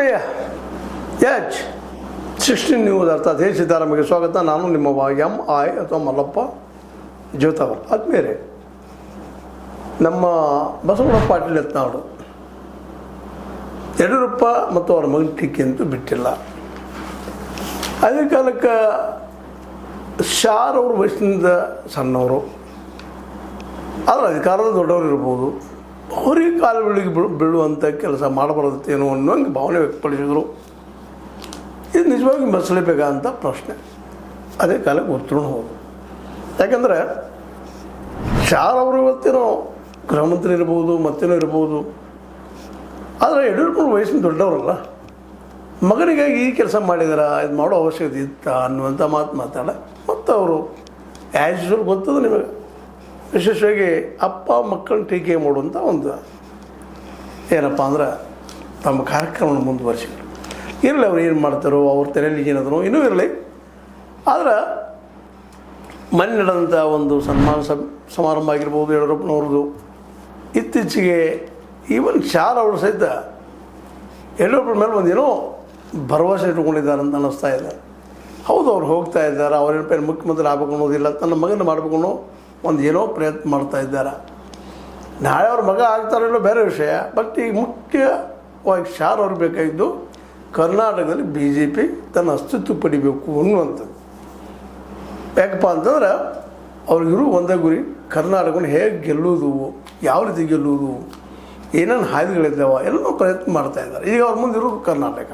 ಆತ್ಮೀಯ H16 news ಅರ್ಥಾತ್ ಸಿದ್ದರಾಮಯ್ಯಗೆ ಸ್ವಾಗತ. ನಾನು ನಿಮ್ಮ MI ಅಥವಾ ಮಲ್ಲಪ್ಪ ಜ್ಯೋತವರ್. ಆದ್ಮೇಲೆ ನಮ್ಮ ಬಸವಣ್ಣ ಪಾಟೀಲ್ ಯತ್ನಾಳ್ ಯಡಿಯೂರಪ್ಪ ಮತ್ತು ಅವರ ಮಗನ ಟೀಕೆ ಅಂತೂ ಬಿಟ್ಟಿಲ್ಲ. ಅದೇ ಕಾಲಕ್ಕೆ ಶಾರ್ ಅವರು ವಯಸ್ಸಿನಿಂದ ಸಣ್ಣವರು, ಆದರೆ ಅಧಿಕಾರದ ದೊಡ್ಡವರು ಇರ್ಬೋದು, ಅವರಿಗೆ ಕಾಲು ಬೀಳುವಂಥ ಕೆಲಸ ಮಾಡಬಾರದೇನೋ ಅನ್ನೋಂಗೆ ಭಾವನೆ ವ್ಯಕ್ತಪಡಿಸಿದರು. ಇದು ನಿಜವಾಗಿ ಮಸಲೇಬೇಕಂತ ಪ್ರಶ್ನೆ ಅದೇ ಕಾಲಕ್ಕೆ ಉತ್ತರ ಹೋದು. ಯಾಕಂದರೆ ಶಾರ್ ಅವರು ಇವತ್ತೇನೋ ಗೃಹ ಮಂತ್ರಿ ಇರ್ಬೋದು, ಮತ್ತೇನೋ ಇರ್ಬೋದು, ಆದರೆ ಯಡಿಯೂರಪ್ಪನ ವಯಸ್ಸಿನ ದೊಡ್ಡವರಲ್ಲ, ಮಗನಿಗಾಗಿ ಈ ಕೆಲಸ ಮಾಡಿದಾರ, ಇದು ಮಾಡೋ ಅವಶ್ಯಕತೆ ಇತ್ತ ಅನ್ನುವಂಥ ಮಾತು ಮಾತಾಡ. ಮತ್ತು ಅವರು ಆ್ಯಸ್ ಯೂಶುವಲ್ ಗೊತ್ತದ ನಿಮಗೆ, ವಿಶೇಷವಾಗಿ ಅಪ್ಪ ಮಕ್ಕಳನ್ನ ಟೀಕೆ ಮಾಡುವಂಥ ಒಂದು ಏನಪ್ಪ ಅಂದ್ರೆ ತಮ್ಮ ಕಾರ್ಯಕ್ರಮವನ್ನು ಮುಂದುವರಿಸಿದ್ರು. ಇರಲಿ ಅವ್ರು ಏನು ಮಾಡ್ತಾರೋ, ಅವ್ರ ತಲೆಯಲ್ಲಿ ಏನಾದರೂ ಇನ್ನೂ ಇರಲಿ. ಆದರೆ ಮನೆ ನಡೆದಂಥ ಒಂದು ಸನ್ಮಾನ ಸಮಾರಂಭ ಆಗಿರ್ಬೋದು ಯಡಿಯೂರಪ್ಪನವ್ರದ್ದು, ಇತ್ತೀಚೆಗೆ ಈವನ್ ಶಾರ್ ಅವರು ಸಹಿತ ಯಡಿಯೂರಪ್ಪನ ಮೇಲೆ ಒಂದೇನೋ ಭರವಸೆ ಇಟ್ಕೊಂಡಿದ್ದಾರೆ ಅಂತ ಅನ್ನಿಸ್ತಾ ಇದೆ. ಹೌದು, ಅವ್ರು ಹೋಗ್ತಾ ಇದ್ದಾರೆ, ಅವ್ರೇನು ಮುಖ್ಯಮಂತ್ರಿ ಆಗಬೇಕು ಅನ್ನೋದಿಲ್ಲ, ತನ್ನ ಮಗನ ಮಾಡಬೇಕು ಅನ್ನೋ ಒಂದು ಏನೋ ಪ್ರಯತ್ನ ಮಾಡ್ತಾ ಇದ್ದಾರೆ. ನಾಳೆ ಅವ್ರ ಮಗ ಆಗ್ತಾರೋ ಬೇರೆ ವಿಷಯ. ಬಟ್ ಈಗ ಮುಖ್ಯವಾಗಿ ಶಾರ್ ಅವ್ರಿಗೆ ಬೇಕಾಗಿದ್ದು ಕರ್ನಾಟಕದಲ್ಲಿ BJP ತನ್ನ ಅಸ್ತಿತ್ವ ಪಡಿಬೇಕು ಅನ್ನುವಂಥದ್ದು. ಯಾಕಪ್ಪ ಅಂತಂದ್ರೆ ಅವ್ರಿಗಿರು ಒಂದೇ ಗುರಿ, ಕರ್ನಾಟಕವನ್ನು ಹೇಗೆ ಗೆಲ್ಲುವುದು, ಯಾವ ರೀತಿ ಗೆಲ್ಲುವುದು, ಏನೇನು ಹಾದಿಗಳಿದ್ದಾವೆ ಎಲ್ಲನೂ ಪ್ರಯತ್ನ ಮಾಡ್ತಾ ಇದ್ದಾರೆ. ಈಗ ಅವ್ರ ಮುಂದೆ ಇರೋದು ಕರ್ನಾಟಕ.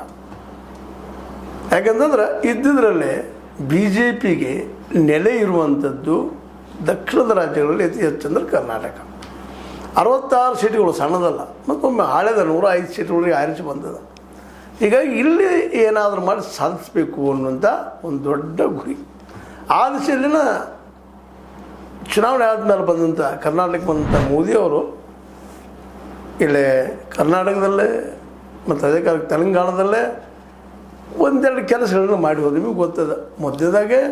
ಯಾಕಂತಂದ್ರೆ ಇದ್ದಿದ್ರಲ್ಲೇ BJPಗೆ ನೆಲೆ ಇರುವಂಥದ್ದು ದಕ್ಷಿಣದ ರಾಜ್ಯಗಳಲ್ಲಿ ಅತಿ ಹೆಚ್ಚಂದ್ರೆ ಕರ್ನಾಟಕ. 66 ಸೀಟುಗಳು ಸಣ್ಣದಲ್ಲ, ಮತ್ತೊಮ್ಮೆ ಆಳೆದ 105 ಸೀಟುಗಳಿಗೆ ಆರಿಸಿ ಬಂದದ. ಹೀಗಾಗಿ ಇಲ್ಲಿ ಏನಾದರೂ ಮಾಡಿ ಸಾಧಿಸಬೇಕು ಅನ್ನುವಂಥ ಒಂದು ದೊಡ್ಡ ಗುರಿ. ಆ ದಿಶೆಯಲ್ಲಿನ ಚುನಾವಣೆ ಆದಮೇಲೆ ಬಂದಂಥ ಕರ್ನಾಟಕಕ್ಕೆ ಬಂದಂಥ ಮೋದಿಯವರು ಇಲ್ಲೇ ಕರ್ನಾಟಕದಲ್ಲೇ ಮತ್ತು ಅದೇ ಕಾಲಕ್ಕೆ ತೆಲಂಗಾಣದಲ್ಲೇ ಒಂದೆರಡು ಕೆಲಸಗಳನ್ನು ಮಾಡಿ ಹೋದ. ನಿಮಗೆ ಗೊತ್ತದ, ಮಧ್ಯದಾಗೆ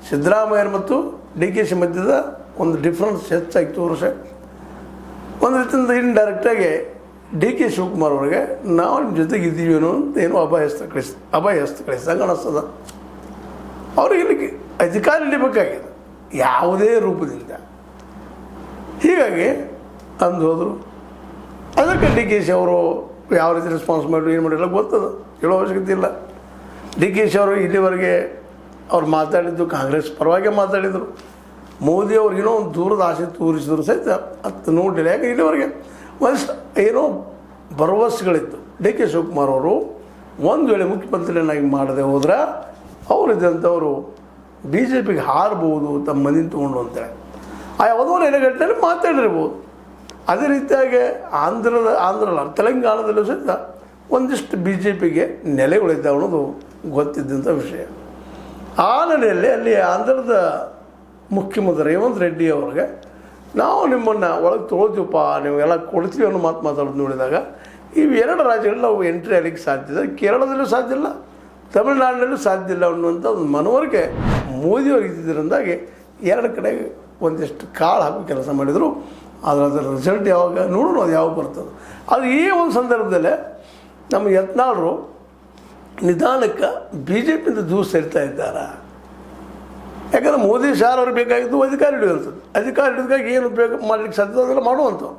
ಸಿದ್ದರಾಮಯ್ಯ ಮತ್ತು DKC ಮಧ್ಯದ ಒಂದು ಡಿಫ್ರೆನ್ಸ್ ಹೆಚ್ಚಾಗಿ ತೋರಿಸ, ಒಂದು ರೀತಿಯಿಂದ ಇಂಡೈರೆಕ್ಟಾಗಿ DK ಶಿವಕುಮಾರ್ ಅವರಿಗೆ ನಾವು ನಿಮ್ಮ ಜೊತೆಗೆ ಇದ್ದೀವಿ ಅನ್ನೋ ಅಂತ ಏನೋ ಅಭಯ ಹಸ್ತ ಕಳಿಸಿದಂಗೆ ಅನ್ನಿಸ್ತದ. ಅವ್ರಿಗೆ ಇಲ್ಲಿ ಅಧಿಕಾರ ಹಿಡಿಬೇಕಾಗಿದೆ ಯಾವುದೇ ರೂಪದಿಂದ. ಹೀಗಾಗಿ ಅಂದು ಹೋದರು. ಅದಕ್ಕೆ DKC ಅವರು ಯಾವ ರೀತಿ ರೆಸ್ಪಾನ್ಸ್ ಮಾಡಿದ್ರು, ಏನು ಮಾಡಿಲ್ಲ ಗೊತ್ತದ, ಹೇಳೋ ಅವಶ್ಯಕತೆ ಇಲ್ಲ. DKC ಅವರು ಇಲ್ಲಿವರೆಗೆ ಅವ್ರು ಮಾತಾಡಿದ್ದು ಕಾಂಗ್ರೆಸ್ ಪರವಾಗಿ ಮಾತಾಡಿದರು. ಮೋದಿ ಅವ್ರಿಗೆ ಏನೋ ಒಂದು ದೂರದ ಆಸೆ ತೋರಿಸಿದ್ರು ಸಹಿತ ಅದು ನೋಡಿಲ್ಲ. ಯಾಕೆ ಇಲ್ಲಿವರೆಗೆ ಒಂದಿಷ್ಟು ಏನೋ ಭರವಸೆಗಳಿತ್ತು. DK ಶಿವಕುಮಾರ್ ಅವರು ಒಂದು ವೇಳೆ ಮುಖ್ಯಮಂತ್ರಿಯನ್ನಾಗಿ ಮಾಡದೆ ಹೋದ್ರೆ ಅವರಿದ್ದಂಥವರು BJPಗೆ ಹಾರಬಹುದು ತಮ್ಮ ಮನೆಯಿಂದ ತೊಗೊಂಡು ಅಂತೇಳಿ ಆ ಯಾವುದೋ ನೆಲೆಗಟ್ಟಿನಲ್ಲಿ ಮಾತಾಡಿರ್ಬೋದು. ಅದೇ ರೀತಿಯಾಗಿ ಆಂಧ್ರಲ್ಲ ತೆಲಂಗಾಣದಲ್ಲೂ ಸಹಿತ ಒಂದಿಷ್ಟು BJPಗೆ ನೆಲೆಗಳಿದ್ದಾವೆ ಅನ್ನೋದು ಗೊತ್ತಿದ್ದಂಥ ವಿಷಯ. ಆ ನೆಲೆಯಲ್ಲಿ ಅಲ್ಲಿ ಆಂಧ್ರದ ಮುಖ್ಯಮಂತ್ರಿ ರೇವಂತ್ ರೆಡ್ಡಿ ಅವ್ರಿಗೆ ನಾವು ನಿಮ್ಮನ್ನು ಒಳಗೆ ತೊಗೊಳ್ತೀವಪ್ಪ, ನೀವೆಲ್ಲ ಕೊಡ್ತೀವಿ ಅನ್ನೋ ಮಾತಾಡೋದು ನೋಡಿದಾಗ ಇವು ಎರಡು ರಾಜ್ಯಗಳಲ್ಲಿ ನಾವು ಎಂಟ್ರಿ ಆಗಲಿಕ್ಕೆ ಸಾಧ್ಯ ಇದೆ. ಕೇರಳದಲ್ಲೂ ಸಾಧ್ಯ ಇಲ್ಲ, ತಮಿಳುನಾಡಿನಲ್ಲೂ ಸಾಧ್ಯ ಇಲ್ಲ ಅನ್ನುವಂಥ ಒಂದು ಮನವರಿಕೆ ಮೋದಿಯವ್ರಿಗೆ ಇದ್ದಿದ್ದರಿಂದಾಗಿ ಎರಡು ಕಡೆ ಒಂದಿಷ್ಟು ಕಾಳು ಹಾಕಿ ಕೆಲಸ ಮಾಡಿದರು. ಆದರೆ ಅದರ ರಿಸಲ್ಟ್ ಯಾವಾಗ ನೋಡೋಣ, ಅದು ಯಾವಾಗ ಬರ್ತದೆ. ಅದು ಈ ಒಂದು ಸಂದರ್ಭದಲ್ಲೇ ನಮ್ಮ ಯತ್ನಾಳರು ನಿಧಾನಕ್ಕೆ BJPಯಿಂದ ದೂರ ಸೇರ್ತಾ ಇದ್ದಾರೆ. ಯಾಕಂದರೆ ಮೋದಿ ಶಾರ್ ಅವ್ರಿಗೆ ಬೇಕಾಗಿದ್ದು ಅಧಿಕಾರ ಹಿಡಿಯುವಂಥದ್ದು. ಅಧಿಕಾರ ಹಿಡಿದಾಗ ಏನು ಉಪಯೋಗ ಮಾಡಲಿಕ್ಕೆ ಸಾಧ್ಯ ಅದೆಲ್ಲ ಮಾಡುವಂಥವ್ರು.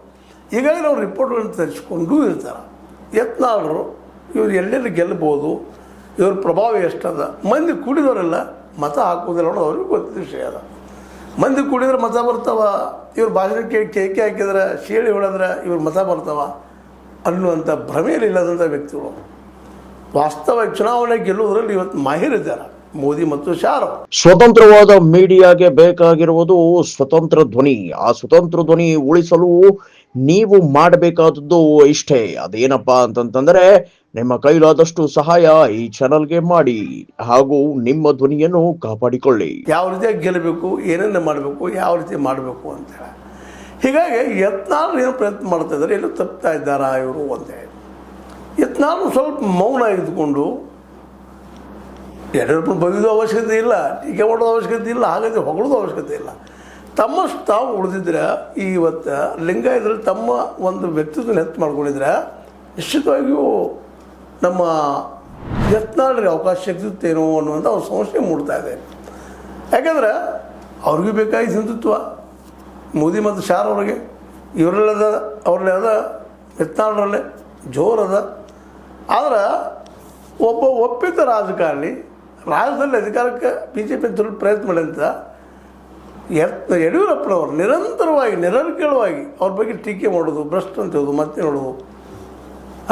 ಹೀಗಾಗಿ ನಾವು ರಿಪೋರ್ಟ್ಗಳನ್ನು ತರಿಸ್ಕೊಂಡು ಇರ್ತಾರೆ. ಯತ್ನಾಳರು ಇವ್ರು ಎಲ್ಲೆಲ್ಲಿ ಗೆಲ್ಲಬಹುದು, ಇವ್ರ ಪ್ರಭಾವ ಎಷ್ಟದ, ಮಂದಿ ಕೂಡಿದವರೆಲ್ಲ ಮತ ಹಾಕೋದಿಲ್ಲ ಅನ್ನೋದು ಅವ್ರಿಗೆ ಗೊತ್ತಿದ್ದ ವಿಷಯ ಅದ. ಮಂದಿ ಕೂಡಿದ್ರೆ ಮತ ಬರ್ತಾವ, ಇವ್ರ ಭಾಷಣಕ್ಕೆ ಕೇಕೆ ಹಾಕಿದ್ರೆ ಶೇಳಿ ಹೊಡೆದ್ರೆ ಇವ್ರ ಮತ ಬರ್ತಾವ ಅನ್ನುವಂಥ ಭ್ರಮೆಯಲ್ಲಿ ಇಲ್ಲದಂಥ ವ್ಯಕ್ತಿಗಳು ವಾಸ್ತವ ಚುನಾವಣೆ ಗೆಲ್ಲುವುದರಲ್ಲಿ ಇವತ್ತು ಮಾಹಿರಿದ್ದಾರೆ ಮೋದಿ ಮತ್ತು ಶಾರ್. ಸ್ವತಂತ್ರವಾದ ಮೀಡಿಯಾಗೆ ಬೇಕಾಗಿರುವುದು ಸ್ವತಂತ್ರ ಧ್ವನಿ. ಆ ಸ್ವತಂತ್ರ ಧ್ವನಿ ಉಳಿಸಲು ನೀವು ಮಾಡಬೇಕಾದದ್ದು ಇಷ್ಟೇ. ಅದೇನಪ್ಪಾ ಅಂತಂದ್ರೆ ನಿಮ್ಮ ಕೈಲಾದಷ್ಟು ಸಹಾಯ ಈ ಚಾನಲ್ಗೆ ಮಾಡಿ ಹಾಗೂ ನಿಮ್ಮ ಧ್ವನಿಯನ್ನು ಕಾಪಾಡಿಕೊಳ್ಳಿ. ಯಾವ ರೀತಿಯಾಗಿ ಗೆಲ್ಲಬೇಕು, ಏನೇನು ಮಾಡಬೇಕು, ಯಾವ ರೀತಿ ಮಾಡಬೇಕು ಅಂತ ಹೇಳಿ. ಹೀಗಾಗಿ ಯತ್ನಾಳ್ ಏನು ಪ್ರಯತ್ನ ಮಾಡ್ತಾ ಇದ್ದಾರೆ, ಎಲ್ಲೂ ತಪ್ತಾ ಇದ್ದಾರಾ ಇವರು ಒಂದೇ. ಯತ್ನಾಳ್ ಸ್ವಲ್ಪ ಮೌನ ಇದ್ಕೊಂಡು ಯಡಿಯೂರಪ್ಪನ ಬಗೆದು ಅವಶ್ಯಕತೆ ಇಲ್ಲ, ಟೀಕೆ ಮಾಡೋದು ಅವಶ್ಯಕತೆ ಇಲ್ಲ, ಹಾಗಾಗಿ ಹೊಗಳೋದು ಅವಶ್ಯಕತೆ ಇಲ್ಲ. ತಮ್ಮಷ್ಟು ತಾವು ಉಳಿದಿದ್ರೆ ಇವತ್ತು ಲಿಂಗಾಯತರಲ್ಲಿ ತಮ್ಮ ಒಂದು ವ್ಯಕ್ತಿತ್ವ ನೆತ್ತು ಮಾಡ್ಕೊಂಡಿದ್ರೆ ನಿಶ್ಚಿತವಾಗಿಯೂ ನಮ್ಮ ಯತ್ನಾಳ್ರಿಗೆ ಅವಕಾಶ ಸಿಗ್ತೇನೋ ಅನ್ನುವಂಥ ಅವ್ರ ಸಂಶಯ ಮೂಡ್ತಾ ಇದೆ. ಯಾಕಂದ್ರೆ ಅವ್ರಿಗೂ ಬೇಕಾಗಿ ಹಿಂದುತ್ವ ಮೋದಿ ಮತ್ತು ಶಾರ್ ಅವ್ರಿಗೆ ಇವರಲ್ಲದ ಅವ್ರಲ್ಲೇ ಅದ ಯತ್ನಾಳ್ರಲ್ಲೇ ಜೋರದ. ಆದ್ರೆ ಒಬ್ಬ ಒಪ್ಪಿತ ರಾಜಕಾರಣಿ ರಾಜ್ಯದಲ್ಲಿ ಅಧಿಕಾರಕ್ಕೆ BJP ತರಲು ಪ್ರಯತ್ನ ಮಾಡಿದಂಥ ಯಡಿಯೂರಪ್ಪನವರು ನಿರಂತರವಾಗಿ ನಿರರ್ಗಳವಾಗಿ ಅವ್ರ ಬಗ್ಗೆ ಟೀಕೆ ಮಾಡೋದು, ಭ್ರಷ್ಟ ಅಂತ ಹೇಳೋದು, ಮತ್ತೆ ನೋಡೋದು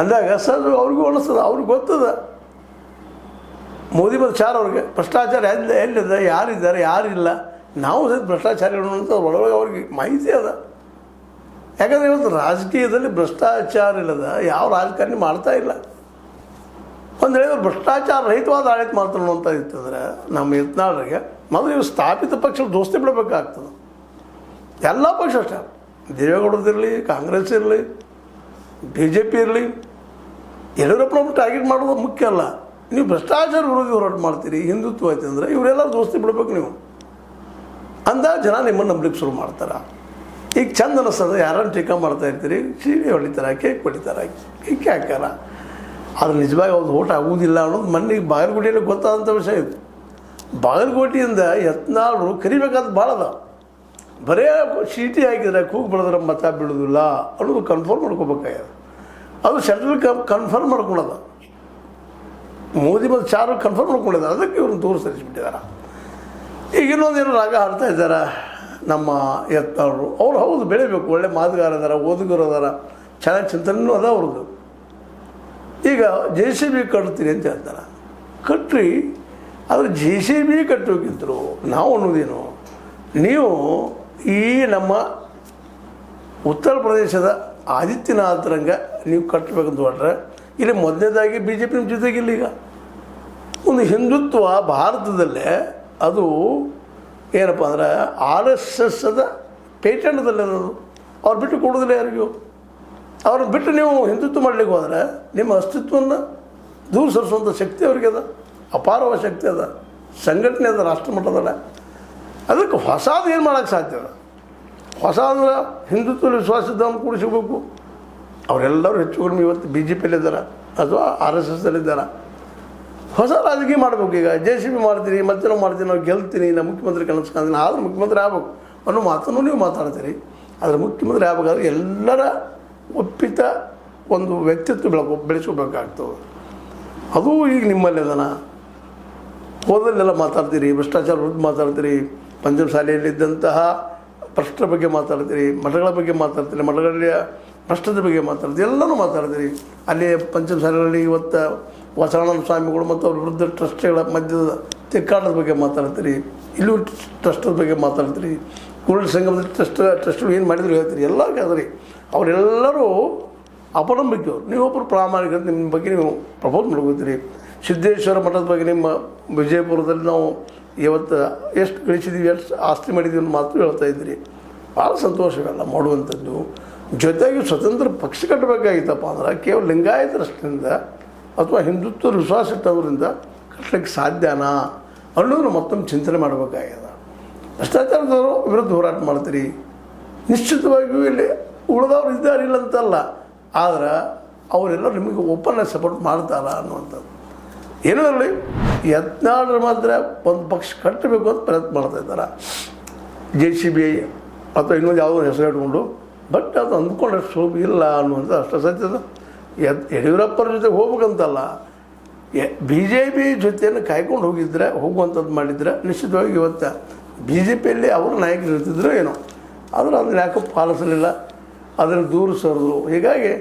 ಅಂದಾಗ ಸರ್ ಅವ್ರಿಗೂ ಅನಿಸ್ತದ, ಅವ್ರಿಗೆ ಗೊತ್ತದ ಮೋದಿ ಮತ್ತು ಶಾರ್ ಅವ್ರಿಗೆ ಭ್ರಷ್ಟಾಚಾರ ಎಲ್ಲಿದೆ, ಯಾರಿದ್ದಾರೆ ಯಾರಿಲ್ಲ, ನಾವು ಸಹಿತ ಭ್ರಷ್ಟಾಚಾರಿಗಳು ಅಂತ ಒಳಗೆ ಅವ್ರಿಗೆ ಮಾಹಿತಿ ಅದ. ಯಾಕಂದರೆ ಇವತ್ತು ರಾಜಕೀಯದಲ್ಲಿ ಭ್ರಷ್ಟಾಚಾರ ಇಲ್ಲದ ಯಾವ ರಾಜಕಾರಣಿ ಮಾಡ್ತಾ ಇಲ್ಲ. ಒಂದು ಹೇಳಿದ್ರೆ ಭ್ರಷ್ಟಾಚಾರ ರಹಿತವಾದ ಆಡಳಿತ ಮಾಡ್ತಾರೆ ಅಂತ ಇತ್ತಂದ್ರೆ ನಮ್ಮ ಯತ್ನಾಳರಿಗೆ ಮೊದಲು ಇವು ಸ್ಥಾಪಿತ ಪಕ್ಷ ದೋಸ್ತಿ ಬಿಡಬೇಕಾಗ್ತದೆ. ಎಲ್ಲ ಪಕ್ಷ ಅಷ್ಟೇ, ದೇವೇಗೌಡದಿರಲಿ, ಕಾಂಗ್ರೆಸ್ ಇರಲಿ, BJP ಇರಲಿ, ಯಡಿಯೂರಪ್ಪನವ್ರು ಟಾರ್ಗೆಟ್ ಮಾಡೋದು ಮುಖ್ಯ ಅಲ್ಲ. ನೀವು ಭ್ರಷ್ಟಾಚಾರ ವಿರೋಧಿ ಹೋರಾಟ ಮಾಡ್ತೀರಿ, ಹಿಂದುತ್ವ ಐತೆ ಅಂದರೆ ಇವರೆಲ್ಲ ದೋಸ್ತಿ ಬಿಡಬೇಕು ನೀವು ಅಂದಾಗ ಜನ ನಿಮ್ಮನ್ನು ನಂಬಲಿಕ್ಕೆ ಶುರು ಮಾಡ್ತಾರೆ. ಈಗ ಚಂದ ಅನ್ನಿಸ್ತದೆ, ಯಾರನ್ನು ಟೀಕಾ ಮಾಡ್ತಾ ಇರ್ತೀರಿ, ಸೀರೆ ಹೊಡಿತಾರೆ, ಕೇಕ್ ಹೊಡಿತಾರೆ, ಕೇಕ್ ಹಾಕ್ಯಾರ, ಆದರೆ ನಿಜವಾಗಿ ಅವ್ರದ್ದು ಓಟ್ ಆಗುವುದಿಲ್ಲ ಅನ್ನೋದು ಮೊನ್ನೆ ಬಾಗಲಕೋಟೆಯಲ್ಲಿ ಗೊತ್ತಾದಂಥ ವಿಷಯ ಇದು. ಬಾಗಲಕೋಟೆಯಿಂದ ಯತ್ನಾಳರು ಕರಿಬೇಕಾದ ಭಾಳ ಅದ. ಬರೇ ಚೀಟಿ ಹಾಕಿದ್ರೆ ಕೂಗು ಬೆಳೆದ್ರೆ ಮತ ಬೀಳೋದಿಲ್ಲ ಅನ್ನೋದು ಕನ್ಫರ್ಮ್ ಮಾಡ್ಕೋಬೇಕಾಗ್ಯದ. ಅದು ಸೆಂಟ್ರಲ್ ಕನ್ಫರ್ಮ್ ಮಾಡ್ಕೊಳ್ಳೋದು, ಮೋದಿ ಮತ್ತು ಶಾರು ಕನ್ಫರ್ಮ್ ಮಾಡ್ಕೊಂಡಿದ್ದಾರೆ. ಅದಕ್ಕೆ ಇವ್ರನ್ನ ದೂರ ಸರಿಸಿಬಿಟ್ಟಿದ್ದಾರೆ. ಈಗ ಇನ್ನೊಂದೇನು ರಾಗ ಹಾಡ್ತಾ ಇದ್ದಾರೆ ನಮ್ಮ ಯತ್ನಾಳರು. ಅವ್ರು ಹೌದು ಬೆಳಿಬೇಕು, ಒಳ್ಳೆ ಮಾತುಗಾರ ಅದಾರ, ಓದುಗರು ಅದಾರ, ಚೆನ್ನಾಗಿ ಚಿಂತನೆಯೂ ಅದ ಅವ್ರದ್ದು. ಈಗ JCB ಕಟ್ತೀನಿ ಅಂತ ಹೇಳ್ತಾರೆ, ಕಟ್ರಿ. ಆದರೆ JCB ಕಟ್ಟೋಗಿದ್ರು ನಾವು ಅನ್ನೋದೇನು, ನೀವು ಈ ನಮ್ಮ ಉತ್ತರ ಪ್ರದೇಶದ ಆದಿತ್ಯನಾಥರಂಗ ನೀವು ಕಟ್ಟಬೇಕಂತ ಹೊರಟ್ರೆ ಇಲ್ಲಿ ಮೊದಲನೇದಾಗಿ BJP ನಿಮ್ಮ ಜೊತೆಗಿಲ್ಲ. ಈಗ ಒಂದು ಹಿಂದುತ್ವ ಭಾರತದಲ್ಲೇ ಅದು ಏನಪ್ಪ ಅಂದ್ರೆ RSSದ ಪೇಟೆಂಟ್ದಲ್ಲದು. ಅವ್ರು ಬಿಟ್ಟು ಕೊಡೋದಿಲ್ಲ ಯಾರಿಗೂ. ಅವ್ರನ್ನ ಬಿಟ್ಟು ನೀವು ಹಿಂದುತ್ವ ಮಾಡಲಿಕ್ಕೆ ಹೋದರೆ ನಿಮ್ಮ ಅಸ್ತಿತ್ವವನ್ನು ದೂರ ಸರಿಸುವಂಥ ಶಕ್ತಿ ಅವ್ರಿಗೆ ಅದ, ಅಪಾರವಾದ ಶಕ್ತಿ ಅದ, ಸಂಘಟನೆ ಅದ ರಾಷ್ಟ್ರ ಮಟ್ಟದಲ್ಲ. ಅದಕ್ಕೆ ಹೊಸದು ಏನು ಮಾಡೋಕ್ಕೆ ಸಾಧ್ಯ ಇಲ್ಲ. ಹೊಸ ಅಂದ್ರೆ ಹಿಂದುತ್ವ ವಿಶ್ವಾಸದನ್ನು ಕೂಡ ಸಿಗಬೇಕು. ಅವರೆಲ್ಲರೂ ಹೆಚ್ಚು ಕಡಿಮೆ ಇವತ್ತು BJPಯಲ್ಲಿದ್ದಾರೆ ಅಥವಾ RSSದಲ್ಲಿದ್ದಾರೆ. ಹೊಸ ರಾಜಕೀಯ ಮಾಡಬೇಕು. ಈಗ JCB ಮಾಡ್ತೀನಿ, ಮತ್ತೇನೋ ಮಾಡ್ತೀನಿ, ನಾವು ಗೆಲ್ತೀನಿ, ನಾನು ಮುಖ್ಯಮಂತ್ರಿ ಕನಸ್ಕೊಂತೀನಿ, ಆದರೂ ಮುಖ್ಯಮಂತ್ರಿ ಆಗ್ಬೇಕು ಅನ್ನೋ ಮಾತನ್ನು ನೀವು ಮಾತಾಡ್ತೀರಿ. ಆದರೆ ಮುಖ್ಯಮಂತ್ರಿ ಆಗಬೇಕಾದ್ರೆ ಎಲ್ಲರ ಒಪ್ಪಿತ ಒಂದು ವ್ಯಕ್ತಿತ್ವ ಬೆಳೆಸ್ಕೋಬೇಕಾಗ್ತದೆ. ಅದು ಈಗ ನಿಮ್ಮಲ್ಲಿ ಅದನ್ನು ಹೋದಲ್ಲೆಲ್ಲ ಮಾತಾಡ್ತೀರಿ, ಭ್ರಷ್ಟಾಚಾರ ವಿರುದ್ಧ ಮಾತಾಡ್ತೀರಿ, ಪಂಚಮ ಶಾಲೆಯಲ್ಲಿದ್ದಂತಹ ಭ್ರಷ್ಟರ ಬಗ್ಗೆ ಮಾತಾಡ್ತೀರಿ, ಮಠಗಳ ಬಗ್ಗೆ ಮಾತಾಡ್ತೀರಿ, ಮಠಗಳಲ್ಲಿ ಭ್ರಷ್ಟದ ಬಗ್ಗೆ ಮಾತಾಡ್ತೀರಿ, ಎಲ್ಲನೂ ಮಾತಾಡ್ತೀರಿ. ಅಲ್ಲಿ ಪಂಚಮ ಶಾಲೆಗಳಲ್ಲಿ ಇವತ್ತು ವಚನಾನಂದ ಸ್ವಾಮಿಗಳು ಮತ್ತು ಅವ್ರ ವಿರುದ್ಧ ಟ್ರಸ್ಟ್ಗಳ ಮಧ್ಯದ ತಿಕ್ಕಾಟದ ಬಗ್ಗೆ ಮಾತಾಡ್ತೀರಿ, ಇಲ್ಲೂ ಟ್ರಸ್ಟದ ಬಗ್ಗೆ ಮಾತಾಡ್ತೀರಿ, ಕುರುಳ ಸಂಗಮದ ಟ್ರಸ್ಟ್ಗಳು ಏನು ಮಾಡಿದ್ರು ಹೇಳ್ತೀರಿ, ಎಲ್ಲ ಕೇಳ್ತೀರಿ. ಅವರೆಲ್ಲರೂ ಅಪನಂಬಿಕೆಯವರು. ನೀವೊಬ್ಬರು ಪ್ರಾಮಾಣಿಕ, ನಿಮ್ಮ ಬಗ್ಗೆ ನೀವು ಪ್ರಪೋಸ್ ಮಾಡ್ಕೋತೀರಿ. ಸಿದ್ದೇಶ್ವರ ಮಠದ ಬಗ್ಗೆ ನಿಮ್ಮ ವಿಜಯಪುರದಲ್ಲಿ ನಾವು ಇವತ್ತು ಎಷ್ಟು ಗಳಿಸಿದ್ದೀವಿ, ಎಷ್ಟು ಆಸ್ತಿ ಮಾಡಿದ್ದೀವಿ ಅನ್ನೋ ಮಾತು ಹೇಳ್ತಾ ಇದ್ದೀರಿ. ಭಾಳ ಸಂತೋಷವೆಲ್ಲ ಮಾಡುವಂಥದ್ದು. ಜೊತೆಗೆ ಸ್ವತಂತ್ರ ಪಕ್ಷ ಕಟ್ಟಬೇಕಾಗಿತ್ತಪ್ಪ ಅಂದ್ರೆ ಕೇವಲ ಲಿಂಗಾಯತರಷ್ಟಿಂದ ಅಥವಾ ಹಿಂದುತ್ವ ವಿಶ್ವಾಸ ಇಟ್ಟವರಿಂದ ಕಟ್ಟಲಿಕ್ಕೆ ಸಾಧ್ಯನಾ ಅನ್ನೋದು ಮತ್ತೊಮ್ಮೆ ಚಿಂತನೆ ಮಾಡಬೇಕಾಗ್ಯದ. ಭ್ರಷ್ಟಾಚಾರದವರು ವಿರುದ್ಧ ಹೋರಾಟ ಮಾಡ್ತೀರಿ, ನಿಶ್ಚಿತವಾಗಿಯೂ ಇಲ್ಲಿ ಉಳಿದವ್ರು ಇದ್ದಾರೆ ಇಲ್ಲ ಅಂತಲ್ಲ, ಆದ್ರೆ ಅವರೆಲ್ಲ ನಿಮಗೆ ಓಪನ್ ಸಪೋರ್ಟ್ ಮಾಡ್ತಾರ ಅನ್ನುವಂಥದ್ದು. ಏನೂ ಇರಲಿ, ಯತ್ನಾಳರು ಮಾತ್ರ ಒಂದು ಪಕ್ಷ ಕಟ್ಟಬೇಕು ಅಂತ ಪ್ರಯತ್ನ ಮಾಡ್ತಾ ಇದ್ದಾರೆ. JCB ಅಥವಾ ಇನ್ನೊಂದು ಯಾವುದೋ ಹೆಸರು ಇಟ್ಕೊಂಡು, ಬಟ್ ಅದು ಅಂದ್ಕೊಂಡಷ್ಟು ಸುಲಭ ಇಲ್ಲ ಅನ್ನುವಂಥ ಅಷ್ಟು ಸತ್ಯದ. ಯಡಿಯೂರಪ್ಪರ ಜೊತೆಗೆ ಹೋಗ್ಬೇಕಂತಲ್ಲ, BJP ಜೊತೆಯನ್ನು ಕಾಯ್ಕೊಂಡು ಹೋಗುವಂಥದ್ದು ಮಾಡಿದರೆ ನಿಶ್ಚಿತವಾಗಿ ಇವತ್ತು BJPಯಲ್ಲಿ ಅವರು ನಾಯಕರು ಇರ್ತಿದ್ರು ಏನೋ, ಆದರೆ ಅದನ್ನು ಯಾಕೆ ಪಾಲಿಸಲಿಲ್ಲ, ಅದನ್ನು ದೂರ ಸರಿದ್ರು. ಹೀಗಾಗಿ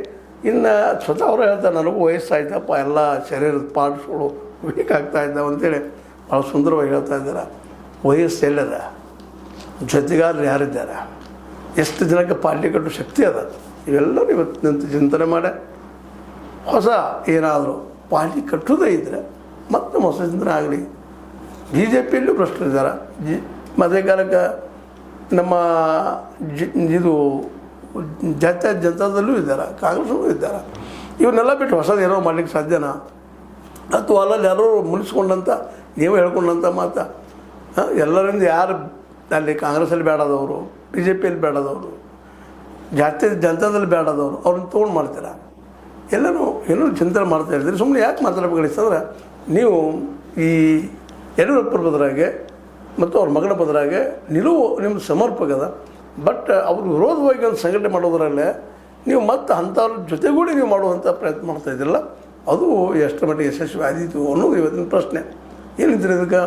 ಇನ್ನು ಸ್ವತಃ ಅವರು ಹೇಳ್ತಾರೆ, ನನಗೂ ವಯಸ್ಸಾಯ್ತಪ್ಪ, ಎಲ್ಲ ಶರೀರದ ಪಾರ್ಟ್ಸ್ಗಳು ವೀಕ್ ಆಗ್ತಾಯಿದ್ದಾವೆ ಅಂತೇಳಿ ಭಾಳ ಸುಂದರವಾಗಿ ಹೇಳ್ತಾ ಇದ್ದಾರೆ. ವಯಸ್ಸು ಎಲ್ಲದ, ಜೊತೆಗಾರರು ಯಾರಿದ್ದಾರೆ, ಎಷ್ಟು ಜನಕ್ಕೆ ಪಾರ್ಟಿ ಕಟ್ಟೋ ಶಕ್ತಿ ಅದ, ಇವೆಲ್ಲರೂ ಇವತ್ತು ನಿಂತು ಚಿಂತನೆ ಮಾಡಿ ಹೊಸ ಏನಾದರೂ ಪಾರ್ಟಿ ಕಟ್ಟೋದೇ ಇದ್ದರೆ ಮತ್ತೆ ಹೊಸ ಚಿಂತನೆ ಆಗಲಿ. BJPಯಲ್ಲೂ ಭ್ರಷ್ಟರಿದ್ದಾರೆ, ಮಧ್ಯ ಕಾಲಕ್ಕೆ ನಮ್ಮ ಇದು ಜನತಾದಲ್ಲೂ ಇದ್ದಾರೆ, ಕಾಂಗ್ರೆಸ್ನಲ್ಲೂ ಇದ್ದಾರೆ. ಇವನ್ನೆಲ್ಲ ಬಿಟ್ಟು ಹೊಸದು ಏನೋ ಮಾಡಲಿಕ್ಕೆ ಸಾಧ್ಯನಾ? ಅಥವಾ ಅಲ್ಲಲ್ಲಿ ಯಾರೋ ಮುನಿಸ್ಕೊಂಡಂಥ ನೀವು ಹೇಳ್ಕೊಂಡಂಥ ಮಾತು ಎಲ್ಲರಿಂದ ಯಾರು ಅಲ್ಲಿ ಕಾಂಗ್ರೆಸ್ಸಲ್ಲಿ ಬೇಡದವರು, BJPಯಲ್ಲಿ ಬೇಡದವರು, ಜನತಾದಲ್ಲಿ ಬೇಡದವರು ಅವ್ರನ್ನ ತೊಗೊಂಡು ಮಾಡ್ತೀರ. ಎಲ್ಲನೂ ಏನೋ ಚಿಂತನೆ ಮಾಡ್ತಾ ಇರ್ತೀರಿ. ಸುಮ್ಮನೆ ಯಾಕೆ ಮಾತಾಡಬೇಕಂದ್ರೆ ನೀವು ಈ ಯಡಿಯೂರಪ್ಪರ ಬದಲಾಗೆ ಮತ್ತು ಅವ್ರ ಮಗನ ಬದಲಾಗೆ ನಿಲುವು ನಿಮ್ಮದು ಸಮರ್ಪಕದ. ಬಟ್ ಅವ್ರ ವಿರೋಧವಾಗಿ ಒಂದು ಸಂಘಟನೆ ಮಾಡೋದ್ರಲ್ಲೇ ನೀವು ಮತ್ತೆ ಅಂಥವ್ರ ಜೊತೆಗೂಡಿ ನೀವು ಮಾಡುವಂಥ ಪ್ರಯತ್ನ ಮಾಡ್ತಾ ಇದ್ದಿರಲ್ಲ, ಅದು ಎಷ್ಟು ಮಟ್ಟಿಗೆ ಯಶಸ್ವಿ ಆದೀತು ಅನ್ನೋದು ಇವತ್ತಿನ ಪ್ರಶ್ನೆ. ಏನಿದ್ರೆ ಇದಕ್ಕೆ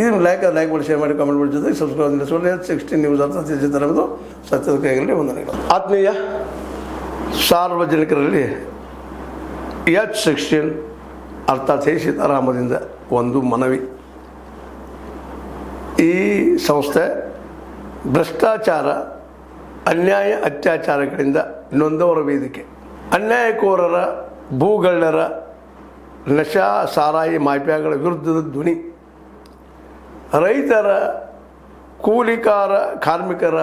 ಇದನ್ನು ಲೈಕ್ ಮಾಡಿ, ಶೇರ್ ಮಾಡಿ, ಕಾಮೆಂಟ್ ಮಾಡಿ, ಜೊತೆಗೆ ಸಬ್ಸ್ಕ್ರೈಬ್ ಮಾಡಿ. 16 ನ್ಯೂಸ್ ಅರ್ಥ ತಿಳಿಸಿದ್ದು ಸತ್ಯದ ಕೈಗಳಲ್ಲಿ ವಂದನೆಗಳು. ಆತ್ಮೀಯ ಸಾರ್ವಜನಿಕರಲ್ಲಿ H16 ಅರ್ಥಾತ್ ಹೇ ಸೀತಾರಾಮದಿಂದ ಒಂದು ಮನವಿ. ಈ ಸಂಸ್ಥೆ ಭ್ರಷ್ಟಾಚಾರ, ಅನ್ಯಾಯ, ಅತ್ಯಾಚಾರಗಳಿಂದ ನೊಂದವರ ವೇದಿಕೆ. ಅನ್ಯಾಯಕೋರರ, ಭೂಗಳ್ಳರ, ನಶಾ ಸಾರಾಯಿ ಮಾಫಿಯಾಗಳ ವಿರುದ್ಧದ ಧ್ವನಿ. ರೈತರ, ಕೂಲಿಕಾರ, ಕಾರ್ಮಿಕರ,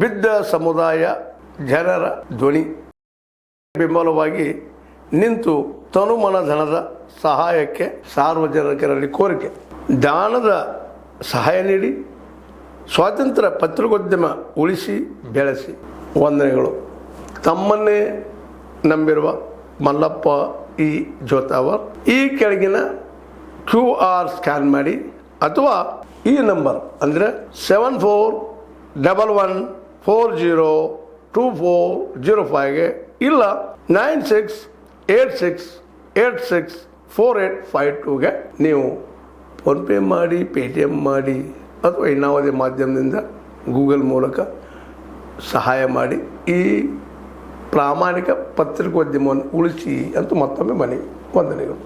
ಬಿದ್ದ ಸಮುದಾಯ ಜನರ ಧ್ವನಿ. ಬೆಂಬಲವಾಗಿ ನಿಂತು ತನುಮನ ಧನದ ಸಹಾಯಕ್ಕೆ ಸಾರ್ವಜನಿಕರಲ್ಲಿ ಕೋರಿಕೆ. ದಾನದ ಸಹಾಯ ನೀಡಿ ಸ್ವಾತಂತ್ರ್ಯ ಪತ್ರಿಕೋದ್ಯಮ ಉಳಿಸಿ ಬೆಳೆಸಿ. ವಂದನೆಗಳು. ತಮ್ಮನ್ನೇ ನಂಬಿರುವ ಮಲ್ಲಪ್ಪ ಇ ಜೋತಾವರ್. ಈ ಕೆಳಗಿನ QR ಸ್ಕ್ಯಾನ್ ಮಾಡಿ ಅಥವಾ ಈ ನಂಬರ್ ಅಂದರೆ 7411402405ಗೆ ಇಲ್ಲ 9686864852ಗೆ ನೀವು ಫೋನ್ಪೇ ಮಾಡಿ, ಪೇಟಿಎಮ್ ಮಾಡಿ ಅಥವಾ ಇನ್ನಾವುದೇ ಮಾಧ್ಯಮದಿಂದ ಗೂಗಲ್ ಮೂಲಕ ಸಹಾಯ ಮಾಡಿ ಈ ಪ್ರಾಮಾಣಿಕ ಪತ್ರಿಕೋದ್ಯಮವನ್ನು ಉಳಿಸಿ ಅಂತ ಮತ್ತೊಮ್ಮೆ ಮನವಿ. ವಂದನೆಗಳು.